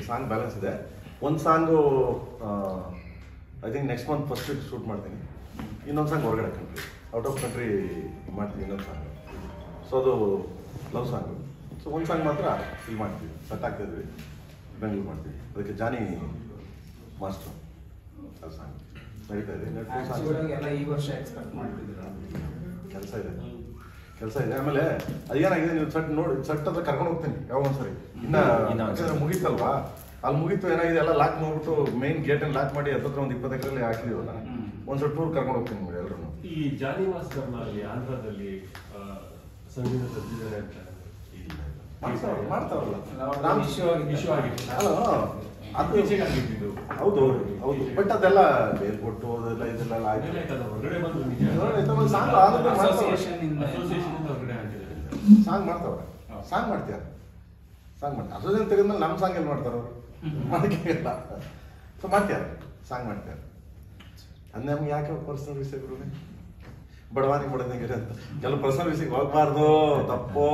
Song balance ಇದೆ. ಒಂದು song I think next month first week shoot ಮಾಡ್ತೀನಿ. ಇನ್ನೊಂದು ಸಾಂಗ್ ಹೊರಗಡೆ ಕಂಟ್ರಿ, ಔಟ್ ಆಫ್ ಕಂಟ್ರಿ ಮಾಡ್ತೀನಿ ಇನ್ನೊಂದು ಸಾಂಗ್. ಸೊ ಅದು ಲವ್ ಸಾಂಗು. ಸೊ ಒಂದು ಸಾಂಗ್ ಮಾತ್ರ ಇಲ್ಲಿ ಮಾಡ್ತೀವಿ, ಸೆಟ್ ಆಗ್ತಾಯಿದ್ವಿ, ಬೆಂಗಳೂರು ಮಾಡ್ತೀವಿ. ಅದಕ್ಕೆ ಜಾನಿ ಮಾಸ್ಟರ್ ಅದು ಸಾಂಗ್ ನಡೀತಾ ಇದೆ. ಈ ವರ್ಷ ಎಕ್ಸ್ಪೆಕ್ಟ್ ಮಾಡ್ತಿದ್ದೀರಾ? ಕೆಲಸ ಇದೆ. ಆಮೇಲೆ ಅದೇನಾಗಿದೆ, ನೀವು ಸಟ್ ನೋಡಿ, ಸಟ್ ಹತ್ರ ಕರ್ಕೊಂಡು ಹೋಗ್ತೀನಿ ಯಾವ ಒಂದ್ಸರಿ. ಇನ್ನು ಮುಗೀತಲ್ವಾ, ಅಲ್ಲಿ ಮುಗೀತು. ಏನಾಗಿದೆ ಎಲ್ಲ ಲಾಕ್ ಮಾಡ್ಬಿಟ್ಟು ಮೇನ್ ಗೇಟನ್ನು ಲಾಕ್ ಮಾಡಿ ಹತ್ರ ಒಂದು 20 ಎಕರೆಲ್ಲಿ ಹಾಕಿದೀವಲ್ಲ, ಒಂದ್ಸಲ ಟೂರ್ ಕರ್ಕೊಂಡು ಹೋಗ್ತೀನಿ ನಿಮ್ಗೆ ಎಲ್ಲರೂ. ಈ ಜಾನಿ ಮಾಸ್ಟರ್ನಲ್ಲಿ ಆಂಧ್ರದಲ್ಲಿ ಸಂಗೀತ ತಂದಿದ್ದಾರೆ ಅಂತ ಮಾಡ್ತಾರಲ್ಲ, ಹೌದು ಹೌದು. ಬಟ್ ಅದೆಲ್ಲ ಬೇರ್ಕೊಟ್ಟು ಅದೆಲ್ಲ ಇದೆಲ್ಲ ಸಾಂಗ್ ಮಾಡ್ತಾವ್ರೆ, ಸಾಂಗ್ ಮಾಡ್ತೀರ, ಸಾಂಗ್ ಮಾಡ್ತಾರೆ. ಅಸೋಸಿಯೇಷನ್ ತೆಗೆದ್ಮೇಲೆ ನಮ್ಮ ಸಾಂಗ್ ಎಲ್ಲಿ ಮಾಡ್ತಾರೆ ಅವರು? ಮಾಡೋಕ್ಕಿಲ್ಲ. ಸೊ ಮಾಡ್ತೀರ, ಸಾಂಗ್ ಮಾಡ್ತಾರೆ. ಅದು ನಮ್ಗೆ ಯಾಕೆ ಪರ್ಸನಲ್ ವಿಷಯಗಳು ಬಡವಾನಿಗೆ ಬಡದಂಗೆ ಅಂತ ಕೆಲವು ಪರ್ಸನಲ್ ವಿಷಯಕ್ಕೆ ಹೋಗ್ಬಾರ್ದು, ತಪ್ಪೋ.